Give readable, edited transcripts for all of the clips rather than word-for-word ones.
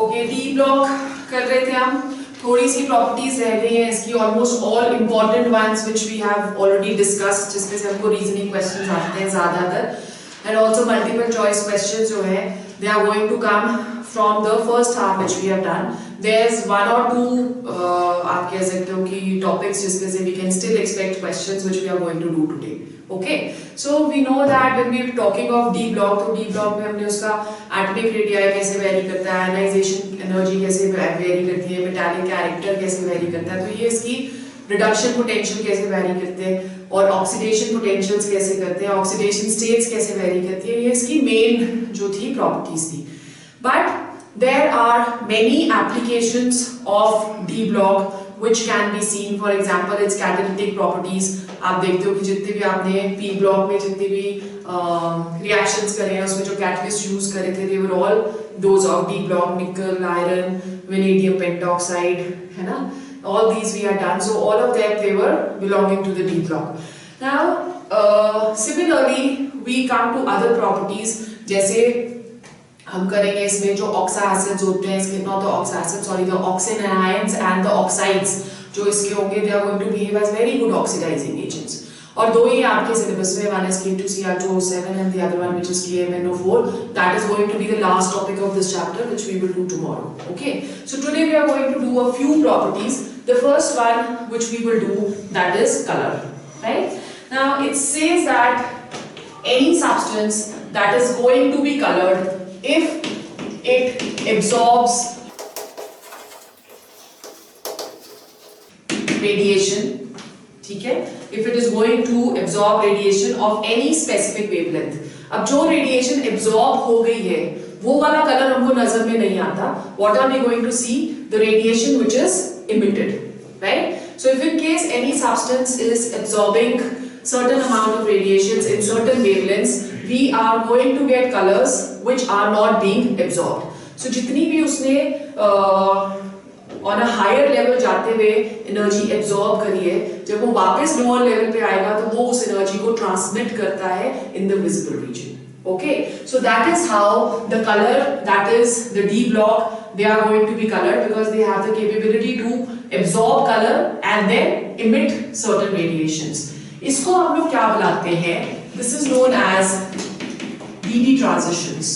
Okay, D block कर रहे थे हम। थोड़ी सी प्रॉपर्टीज रह गई हैं इसकी, almost all important ones which we have already discussed, जिसमें से हमको रीजनिंग क्वेश्चंस आते हैं ज्यादातर, and also multiple choice questions जो है they are going to come from the first half which we have done. There is one और two आप कह सकते हो कि टॉपिक्स जिसमें से we can still expect questions which we are going to do today. Okay, so we know that when we are talking of D block, तो D block में हमने उसका एटॉमिक रेडियाई कैसे वेरी करता है, आयनाइजेशन एनर्जी कैसे very करती है, मेटालिक कैरेक्टर कैसे वेरी करता है, तो ये इसकी रिडक्शन पोटेंशियल कैसे वेरी करते हैं और ऑक्सीडेशन पोटेंशियल्स कैसे करते हैं, ऑक्सीडेशन स्टेट्स कैसे वेरी करती है, ये इसकी मेन जो थी प्रॉपर्टीज थी। But there are many applications of D block which can be seen. For example, its catalytic properties. आप देखते हो कि जितने भी आपने P block में जितने भी reactions करे हैं उसमें जो catalyst use करे थे, they were all those of D block, nickel, iron, vanadium pentoxide, है ना? All these we are done. So all of them they were belonging to the D block. Now similarly we come to other properties, जैसे हम करेंगे इसमें जो ऑक्सा acids होते हैं, इसके not the oxa acid sorry the oxin ions and the oxides जो इसके होंगे, they are going to behave as very good oxidising agents. और दो ही आपके सिलेबस में, one is K2Cr2O7 and the other one which is KMnO4, that is going to be the last topic of this chapter which we will do tomorrow. Okay, so today we are going to do a few properties. The first one which we will do that is colour, right? Now it says that any substance that is going to be coloured if it absorbs radiation, ठीक है, if it is going to absorb radiation of any specific wavelength। अब जो radiation absorb हो गई है वो वाला colour हमको नजर में नहीं आता। What are we going to see? The radiation which is emitted, right? So if in case any substance is absorbing certain amount of radiations in certain wavelengths, we are going to get colors which are not being absorbed. So जितनी भी उसने on a higher level जाते हुए energy absorb करी है, जब वो वापस लोअर लेवल पे आएगा तो वो उस एनर्जी को ट्रांसमिट करता है in the visible region. Okay, so that is how the color, that is the D block, they are going to be colored because they have the capability to absorb color and then emit certain radiations. इसको हम लोग क्या बुलाते हैं? This is known as DD transitions.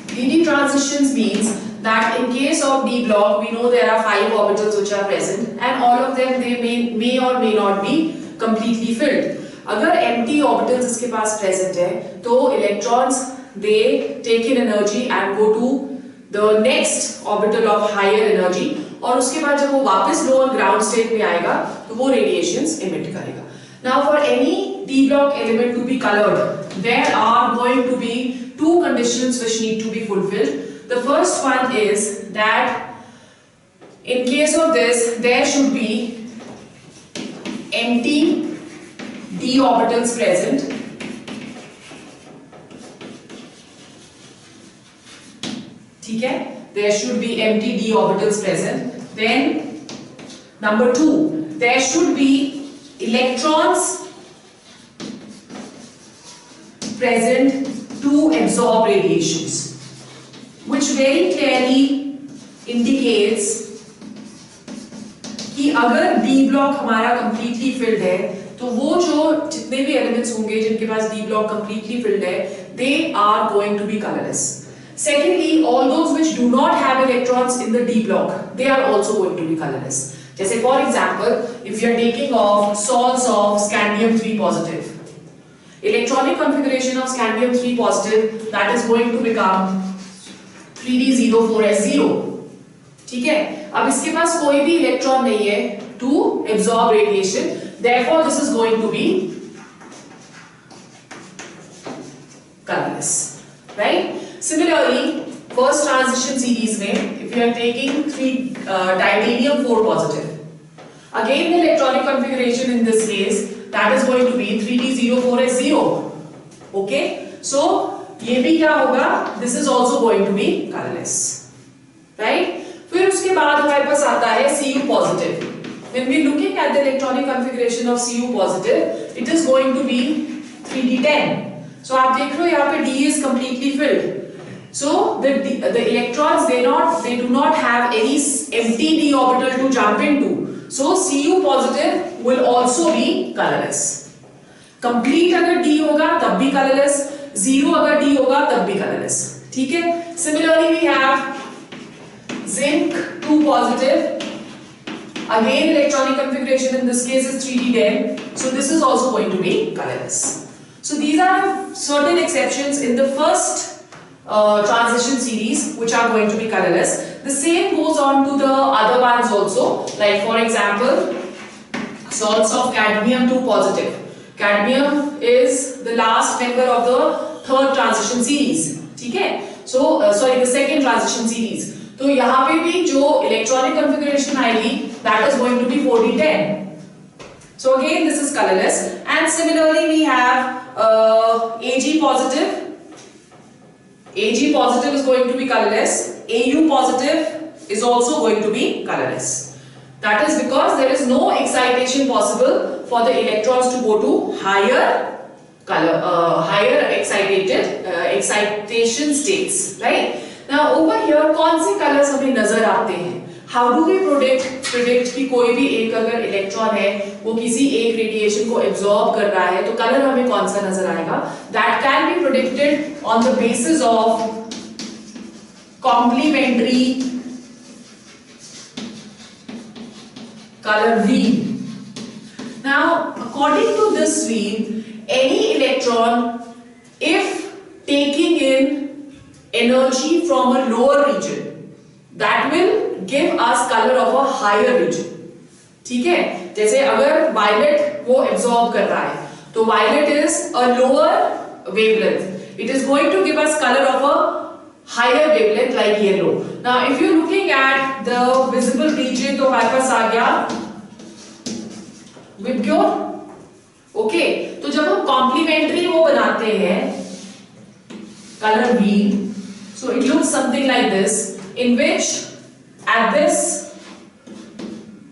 DD transitions means that in case of D block, we know there are 5 orbitals which are present, and all of them they may or may not be completely filled. अगर empty orbitals इसके पास present है, तो electrons they take in energy and go to the next orbital of higher energy, और उसके बाद जब वो वापस lower ground state में आएगा, तो वो radiations emit करेगा. Now for any D block element to be colored, there are going to be 2 conditions which need to be fulfilled. The first one is that in case of this, there should be empty D orbitals present. ठीक है? There should be empty D orbitals present. Then number 2, there should be electrons present to absorb radiations, which very clearly indicates कि अगर D block हमारा completely filled है, तो वो जो जितने भी elements होंगे जिनके पास D block completely filled है, they are going to be colorless. Secondly, all those which do not have electrons in the D block, they are also going to be colorless. जैसे for example, if you are taking off salts of scandium 3 positive, electronic configuration of scandium 3 positive, that is going to become 3D04S0. ठीक है? अब इसके पास कोई भी electron नहीं है to absorb radiation, therefore this is going to be colorless, right? Similarly, first transition series में, if you are taking titanium 4 positive, again the electronic configuration in this case, that is going to be 3D04S0. Okay, so ये भी क्या होगा? This is also going to be colorless, right? फिर उसके बाद हमारे पास आता है Cu positive. When we are looking at the electronic configuration of Cu positive, it is going to be 3D10. So आप देख रहे हो यहाँ पे D is completely filled. So the electrons they do not have any empty d orbital to jump into. So Cu positive will also be colorless. Complete अगर d होगा तब भी colorless, zero अगर d होगा तब भी colorless. ठीक है? Similarly we have zinc 2 positive. Again electronic configuration in this case is 3d10. So this is also going to be colorless. So these are certain exceptions in the first transition series which are going to be colorless. The same goes on to the other ones also, like for example salts of cadmium 2 positive. Cadmium is the last member of the third transition series. ठीक है? So the second transition series. तो यहाँ पे भी जो electronic configuration आएगी that is going to be 4d10. So again this is colorless, and similarly we have Ag positive. Ag positive is going to be colorless. Au positive is also going to be colorless. That is because there is no excitation possible for the electrons to go to higher excitation states, right? Now over here कौन से colors हमें नजर आते हैं? How do we predict कि कोई भी एक अगर इलेक्ट्रॉन है वो किसी एक रेडिएशन को एब्जॉर्ब कर रहा है तो कलर हमें कौन सा नजर आएगा? That can be predicted on the basis of complementary color wheel. Now according to this wheel, any electron if taking in energy from a lower region, that will give us color of a higher region. ठीक है? जैसे अगर violet वो absorb कर रहा है तो violet is a lower wavelength. It is going to give us color of a higher wavelength like yellow. Now if you are looking at the visible region तो हमारे पास आ गया Vibgyor. Okay, तो जब हम complementary वो बनाते हैं color wheel, so it looks something like this, in which at this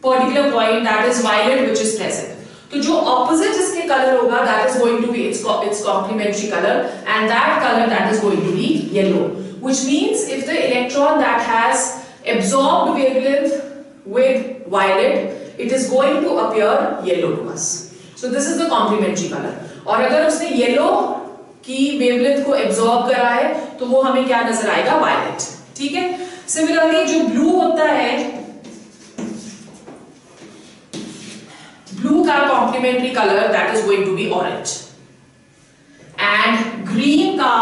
particular point that is violet which is present. तो जो opposite इसके color होगा that is going to be its complementary color, and that color that is going to be yellow, which means if the electron that has absorbed wavelength with violet, it is going to appear yellow to us. So this is the complementary color. और अगर उसने yellow की wavelength को absorb करा है तो वो हमें क्या नजर आएगा? violet. ठीक है? Similarly जो blue होता है, blue का complementary color that is going to be orange, and green का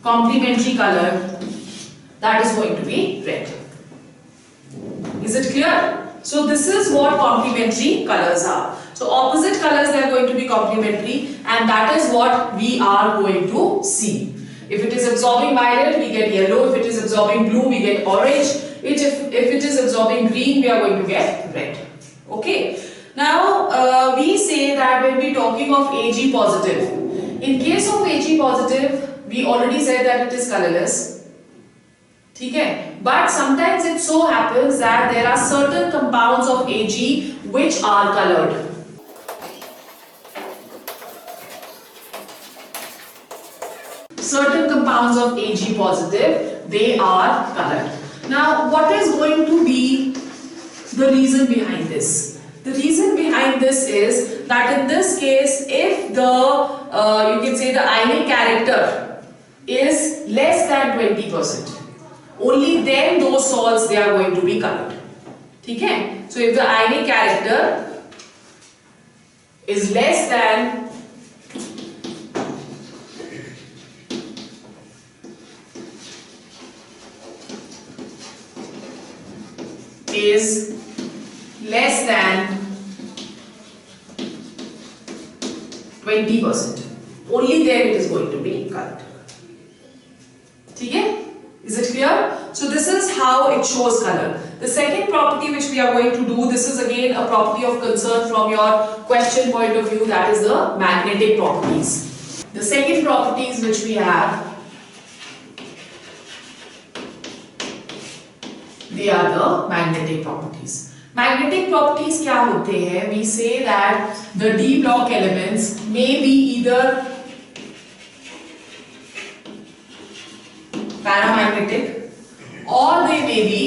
complementary color that is going to be red. Is it clear? So this is what complementary colors are. So opposite colors they are going to be complementary, and that is what we are going to see. If it is absorbing violet, we get yellow. If it is absorbing blue, we get orange. If it is absorbing green, we are going to get red. Okay. Now we say that when we are talking of Ag positive, in case of Ag positive, we already said that it is colorless. ठीक है? But sometimes it so happens that there are certain compounds of Ag which are colored. Certain compounds of Ag positive, they are colored. Now, what is going to be the reason behind this? The reason behind this is that in this case, if the you can say the ionic character is less than 20%, only then those salts they are going to be colored. ठीक है? So if the ionic character is less than is less than 20%, only then it is going to be colored. ठीक है? Is it clear? So this is how it shows color. The second property which we are going to do, this is again a property of concern from your question point of view, that is the magnetic properties. The second properties which we have, they are the magnetic properties. Magnetic properties क्या होते हैं? We say that the d block elements may be either paramagnetic or they may be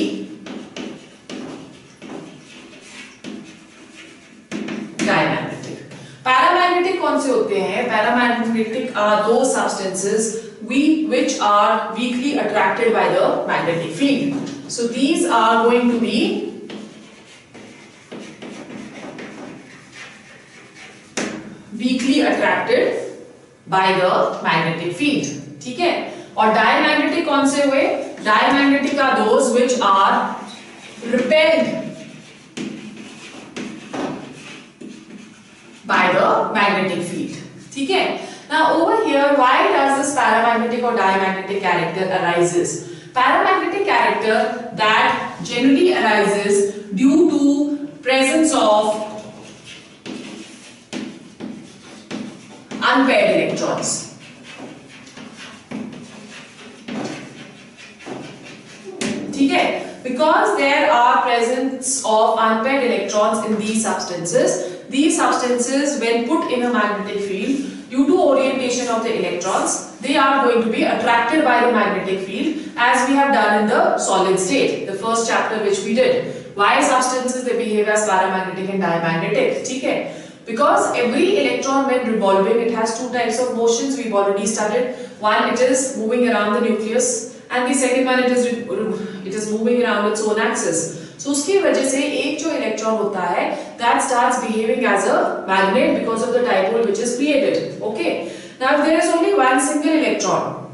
diamagnetic. Paramagnetic कौन से होते हैं? Paramagnetic are those substances which are weakly attracted by the magnetic field. So these are going to be weakly attracted by the magnetic field. ठीक है? और diamagnetic कौन से हुए? Diamagnetic are those which are repelled by the magnetic field. ठीक है? Now over here, why does this paramagnetic or diamagnetic character arises? Paramagnetic character that generally arises due to presence of unpaired electrons. ठीक है? Because there are presence of unpaired electrons in these substances when put in a magnetic field, due to orientation of the electrons, they are going to be attracted by the magnetic field as we have done in the solid state, the first chapter which we did. Why substances they behave as paramagnetic and diamagnetic? ठीक है? Because every electron when revolving, it has two types of motions we've already studied. One, it is moving around the nucleus, and the second one, it is moving around its own axis. So उसकी वजह से एक जो electron होता है that starts behaving as a magnet because of the dipole which is created. Okay. Now if there is only one single electron,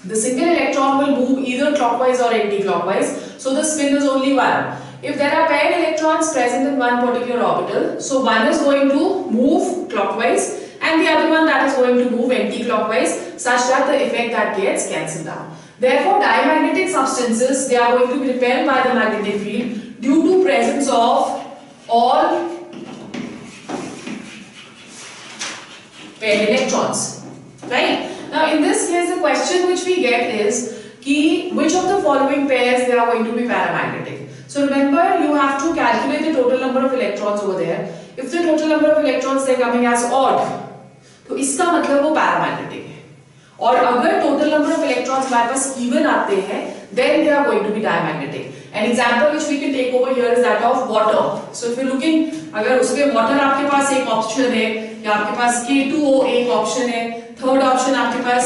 the single electron will move either clockwise or anti-clockwise. So the spin is only one. If there are paired electrons present in one particular orbital, so one is going to move clockwise and the other one that is going to move anti-clockwise, such that the effect that gets cancelled out. Therefore, diamagnetic substances, they are going to be repelled by the magnetic field due to presence of all paired electrons. Right? Now, in this case, the question which we get is which of the following pairs they are going to be paramagnetic. So remember, you have to calculate the total number of electrons over there. If the total number of electrons they are coming as odd, तो इसका मतलब वो paramagnetic है. और अगर total number of electrons हमारे पास even आते हैं, then they are going to be diamagnetic. An example which we can take over here is that of water. So if you're looking, अगर उसके water आपके पास एक option है, या आपके पास K2O एक option है, third option आपके पास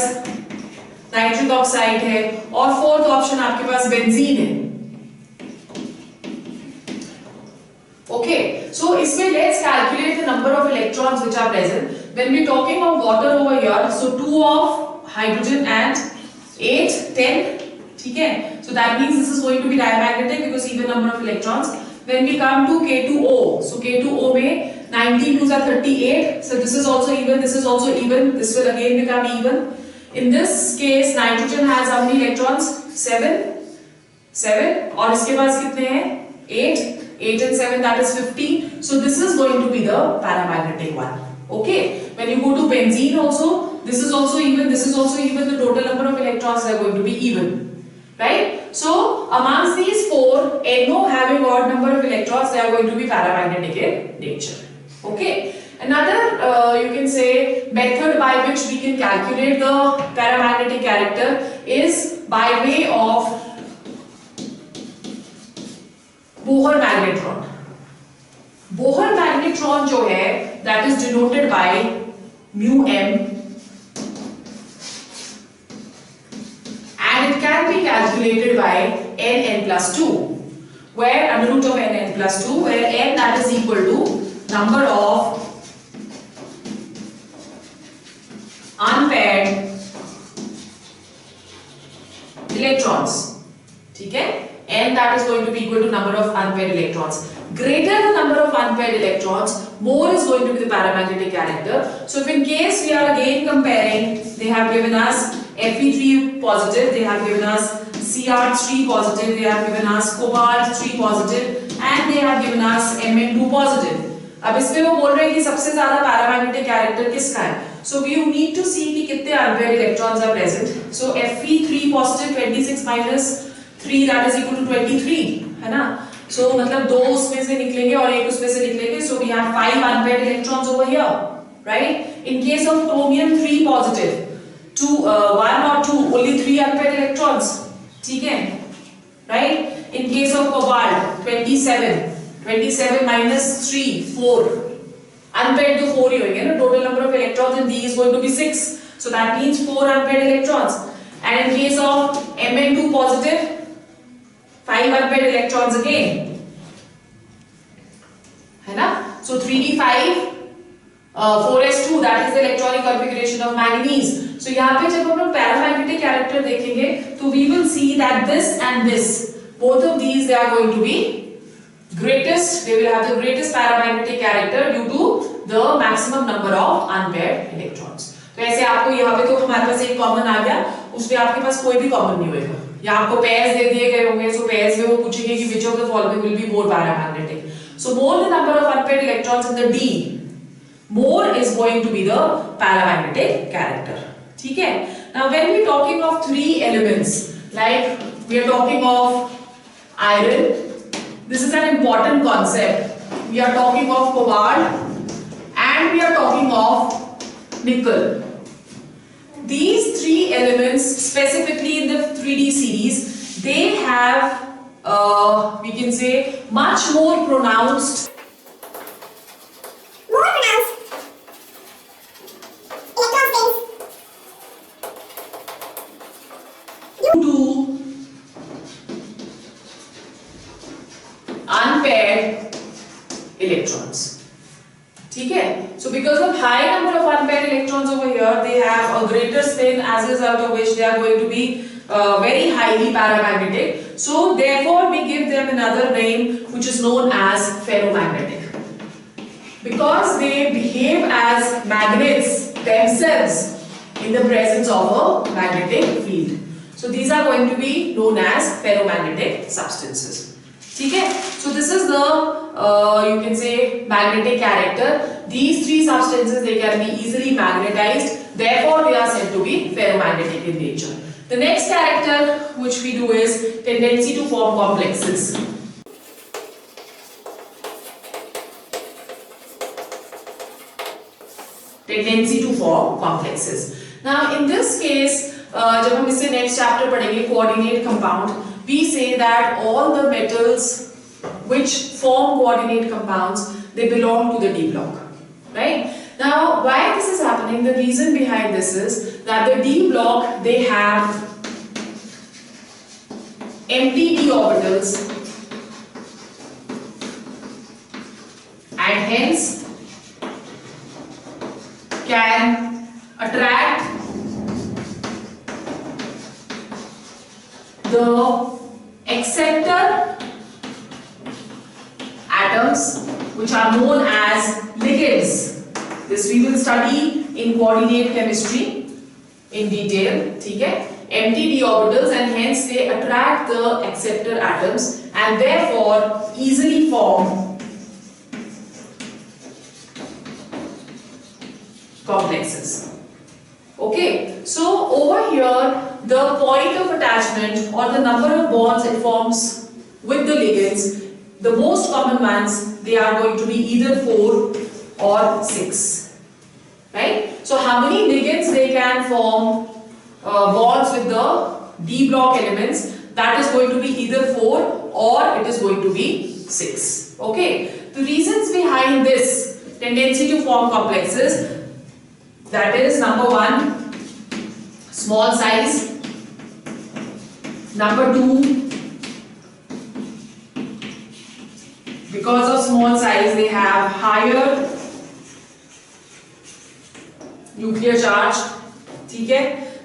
नाइट्रिक ऑक्साइड है और फोर्थ ऑप्शन आपके पास बेंजीन है. ओके, सो इसमें let's calculate the number of electrons which are present when we talking of water over here. So 2 of hydrogen and 8 10. ठीक है, so that means this is going to be diamagnetic because even number of electrons. When we come to K2O, so K2O में 19 2s are 38. So this is also even, this is also even. This will again become even. In this case, nitrogen has how many electrons? 7. और इसके पास कितने हैं? 8 and 7, that is 15. So this is going to be the paramagnetic one. Okay. When you go to benzene also, this is also even. This is also even. The total number of electrons are going to be even. Right? So amongst these 4, NO having odd number of electrons, they are going to be paramagnetic in nature. Okay. Another you can say method by which we can calculate the paramagnetic character is by way of Bohr magnetron. Bohr magnetron जो है that is denoted by mu m, and it can be calculated by n plus 2, where under root of n plus 2, where n that is equal to number of unpaired electrons. ठीक है, n that is going to be equal to number of unpaired electrons. Greater the number of unpaired electrons, more is going to be the paramagnetic character. So if in case we are again comparing, they have given us Fe3 positive, they have given us Cr3 positive, they have given us cobalt 3 positive, and they have given us Mn2 positive. अब इसमें वो बोल रहे हैं कि सबसे ज्यादा paramagnetic character किसका है. So you need to see कि कितने unpaired electrons are present. So Fe3 positive 26 minus 3 that is equal to 23, है ना. So मतलब 2 उसमें से निकलेंगे और 1 उसमें से निकलेंगे. So we have 5 unpaired electrons over here, right? In case of chromium 3 positive, 1 or 2, only 3 unpaired electrons. ठीक है, right? In case of cobalt, 27 minus 3, 4. Unpaired तो 4 ही होंगे ना. Total number of electrons in D is going to be 6. So that means 4 unpaired electrons. And in case of Mn2 positive, 5 unpaired electrons again. है ना? So 3d5, 4s2, that is the electronic configuration of manganese. So यहाँ पे जब हम लोग paramagnetic character देखेंगे, तो we will see that this and this, both of these, they are going to be greatest. They will have the greatest paramagnetic character due to the maximum number of unpaired electrons. तो ऐसे आपको यहाँ पे तो हमारे पास एक common आ गया, उसमें आपके पास कोई भी कॉमन नहीं होगा. या आपको पेयर्स दे दिए गए होंगे, so पेयर्स में वो पूछेंगे कि which of the following will be more paramagnetic. So more the number of unpaired electrons in the D, more is going to be the paramagnetic character. ठीक है? Now when we talking of 3 elements, like we are talking of iron, this is an important concept. We are talking of cobalt and we are talking of nickel. These 3 elements, specifically in the 3D series, they have we can say much more pronounced to unpaired electrons. ठीक है? So because of high number of unpaired electrons over here, they have a greater spin, as a result of which they are going to be very highly paramagnetic. So therefore we give them another name which is known as ferromagnetic. Because they behave as magnets themselves in the presence of a magnetic field. So these are going to be known as ferromagnetic substances. ठीक है? So this is the you can say magnetic character. These 3 substances, they can be easily magnetized. Therefore they are said to be ferromagnetic in nature. The next character which we do is tendency to form complexes. Tendency to form complexes. Now in this case, जब हम इससे next chapter पढ़ेंगे coordinate compound, we say that all the metals which form coordinate compounds, they belong to the D block, right? Now why this is happening, the reason behind this is that the D block, they have empty D orbitals and hence can attract the acceptor atoms which are known as ligands. This we will study in coordinate chemistry in detail. ठीक है? Empty d orbitals and hence they attract the acceptor atoms and therefore easily form complexes. Okay, so over here the point of attachment or the number of bonds it forms with the ligands, the most common ones, they are going to be either 4 or 6, right? So how many ligands they can form bonds with the D block elements, that is going to be either 4 or it is going to be 6. Okay, the reasons behind this tendency to form complexes, that is number 1, small size, number 2, because of small size they have higher nuclear charge. ठीक है?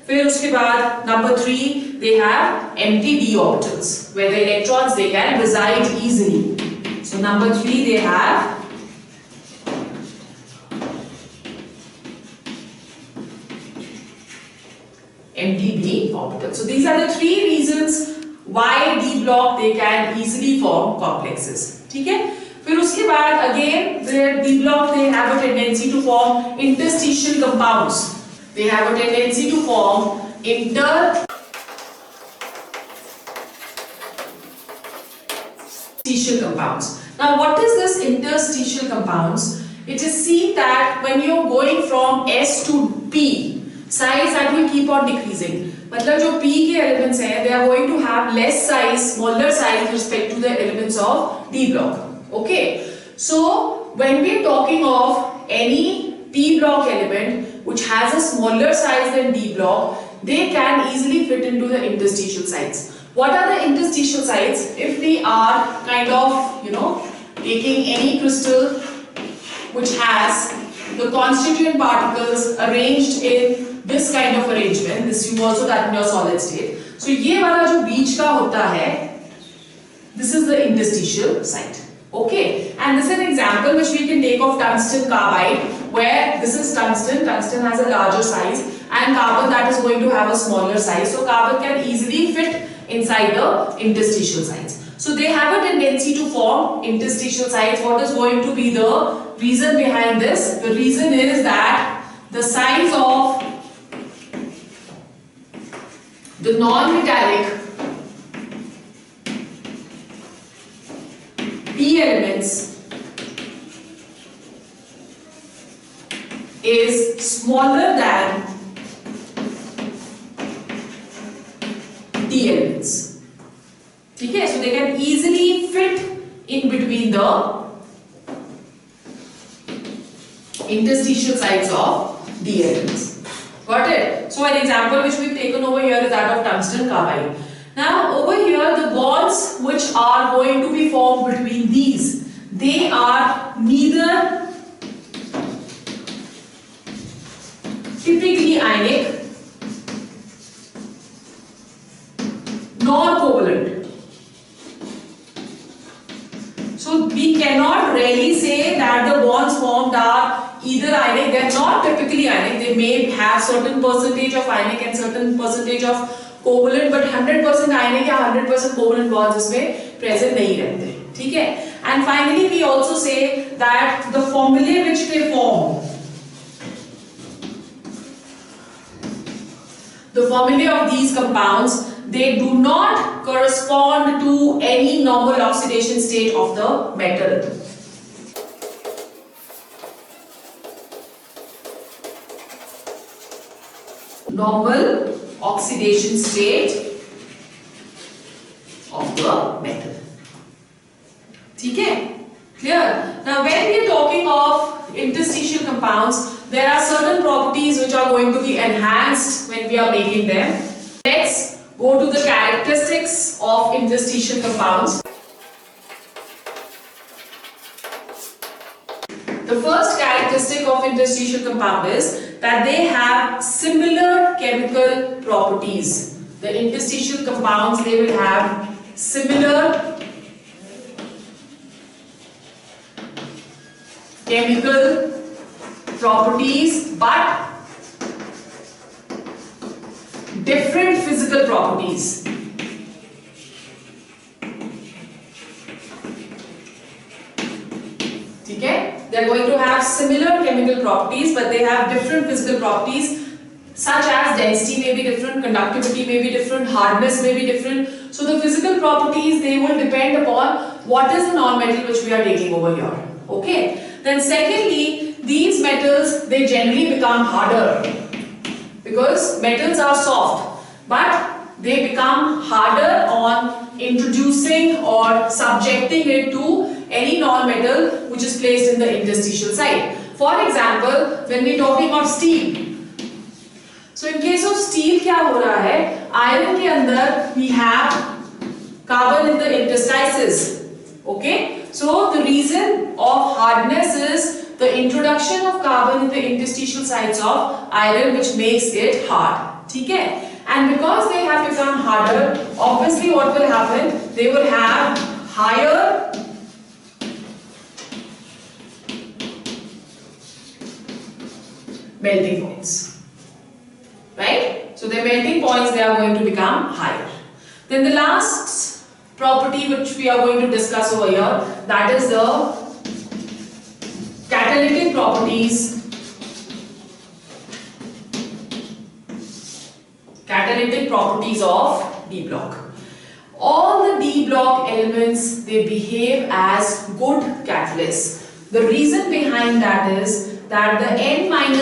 फिर उसके बाद number 3, they have empty d orbitals where the electrons they can reside easily. So number 3, they have empty d orbitals. So these are the 3 reasons why D block they can easily form complexes. ठीक है? फिर उसके बाद again the D block they have a tendency to form interstitial compounds. They have a tendency to form interstitial compounds. Now what is this interstitial compounds? It is seen that when you are going from S to P, size that will keep on decreasing. मतलब जो P के elements हैं, they are going to have less size, smaller size with respect to the elements of D block. Okay, so when we are talking of any P block element which has a smaller size than D block, they can easily fit into the interstitial sites. What are the interstitial sites? If we are kind of, taking any crystal which has the constituent particles arranged in this kind of arrangement, this you also that in your solid state. So ये वाला जो बीच का होता है, this is the interstitial site. Okay, and this is an example which we can take of tungsten carbide, where this is tungsten. Tungsten has a larger size, and carbon that is going to have a smaller size. So carbon can easily fit inside the interstitial sites. So they have a tendency to form interstitial sites. What is going to be the reason behind this? The reason is that the size of the non-metallic P elements is smaller than D elements. Okay, so they can easily fit in between the interstitial sites of D elements. Got it? So an example which we've taken over here is that of tungsten carbide. Now over here the bonds which are going to be formed between these, they are neither typically ionic nor covalent. So we cannot really say that the bonds formed are either ionic. They are not typically ionic. They may have certain percentage of ionic and certain percentage of covalent, but 100% ionic या 100% covalent bonds इसमें present नहीं रहते. ठीक है? And finally we also say that the formulae which they form, the formulae of these compounds, they do not correspond to any normal oxidation state of the metal. Normal oxidation state of the metal. ठीक है? Clear? Now when we are talking of interstitial compounds, there are certain properties which are going to be enhanced when we are making them. Let's go to the characteristics of interstitial compounds. The first characteristic of interstitial compound is that they have similar chemical properties. The interstitial compounds, they will have similar chemical properties but different physical properties. Okay? They are going to have similar chemical properties but they have different physical properties, such as density may be different, conductivity may be different, hardness may be different. So the physical properties, they will depend upon what is the non-metal which we are taking over here. Okay? Then secondly, these metals, they generally become harder because metals are soft, but they become harder on introducing or subjecting it to any non-metal which is placed in the interstitial site. For example, when we are talking of steel, so in case of steel क्या हो रहा है? Iron के अंदर we have carbon in the interstices. Okay? So the reason of hardness is the introduction of carbon in the interstitial sites of iron, which makes it hard. ठीक है? And because they have become harder, obviously what will happen? They will have higher melting points. Right? So their melting points, they are going to become higher. Then the last property which we are going to discuss over here, that is the catalytic properties. Catalytic properties of D block. All the D block elements, they behave as good catalysts. The reason behind that is that the N-1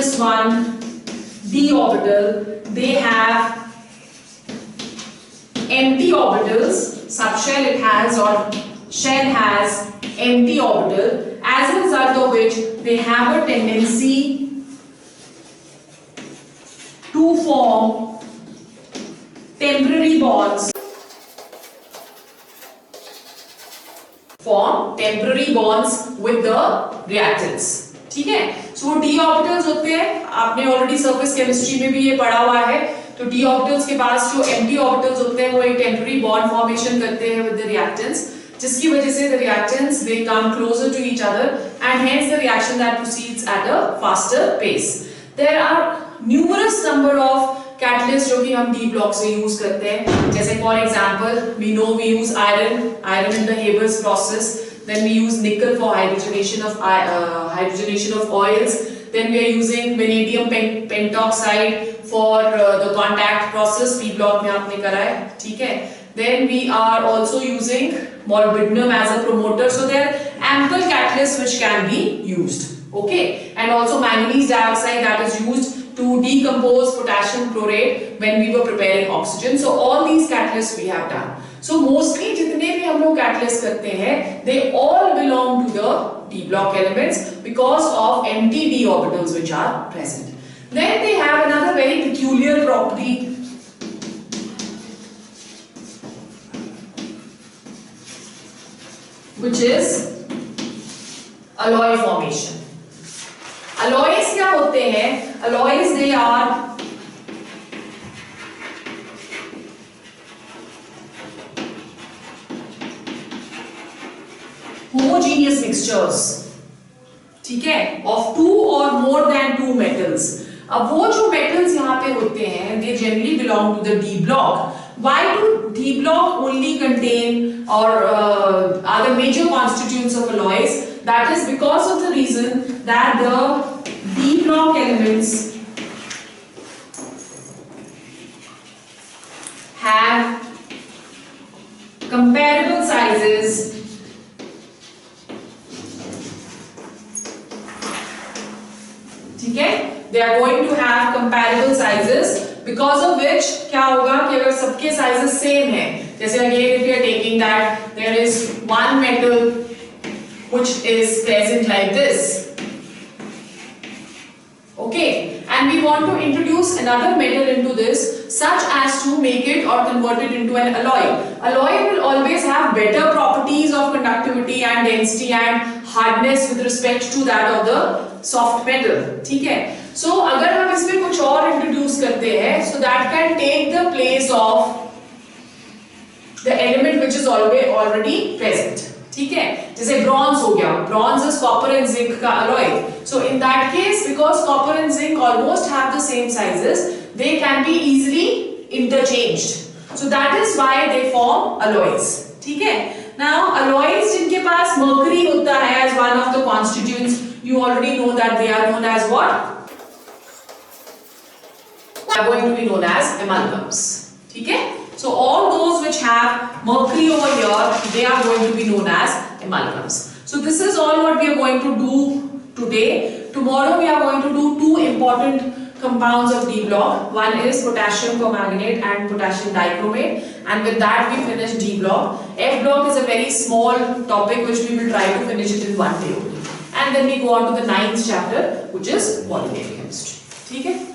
D d orbital, they have empty orbitals. Subshell it has, or shell has empty orbital, as a result of which they have a tendency to form temporary bonds. With the reactants. ठीक है? So वो d orbitals होते हैं, आपने already surface chemistry में भी ये पढ़ा हुआ है. तो d orbitals के पास जो empty orbitals होते हैं वो एक temporary bond formation करते हैं with the reactants, जिसकी वजह से the reactants they come closer to each other and hence the reaction that proceeds at a faster pace. There are numerous number of catalysts जो कि हम d block से use करते हैं, जैसे for example we know we use iron in the Haber's process. Then we use nickel for hydrogenation of oils. Then we are using vanadium pentoxide for the contact process. P block में आपने करा है, ठीक है? Then we are also using molybdenum as a promoter. So there are ample catalysts which can be used. Okay, and also manganese dioxide that is used to decompose potassium chlorate when we were preparing oxygen. So all these catalysts we have done. So mostly जितने भी हम लोग catalyst करते हैं, they all belong to the d block elements because of empty d orbitals which are present. Then they have another very peculiar property, which is alloy formation. Alloys क्या होते हैं? Alloys they are homogeneous mixtures, ठीक है, of two or more than two metals. अब वो जो metals यहाँ पे होते हैं, they generally belong to the d block. Why do d block only contain or are the major constituents of alloys? That is because of the reason that the d block elements have comparable sizes ठीक है, they are going to have comparable sizes because of which क्या होगा कि अगर सबके sizes same हैं, जैसे again if you are taking that there is one metal which is present like this, okay, and we want to introduce another metal into this such as to make it or convert it into an alloy. Alloy will always have better properties of conductivity and density and hardness with respect to that of the soft metal, ठीक है? So अगर हम इसमें कुछ और introduce करते हैं, so that can take the place of the element which is already present, ठीक है? जैसे bronze हो गया, bronze is copper and zinc का alloy. So in that case, because copper and zinc almost have the same sizes, they can be easily interchanged. So that is why they form alloys, ठीक है? Now alloys जिनके पास mercury होता है as one of the constituents, you already know that they are known as what? They are going to be known as amalgams, ठीक है? So all those which have mercury over here, they are going to be known as amalgams. So this is all what we are going to do today. Tomorrow we are going to do two important compounds of D block. One is potassium permanganate and potassium dichromate, and with that we finish D block. F block is a very small topic which we will try to finish it in one day only. And then we go on to the 9th chapter, which is polymer chemistry. ठीक है?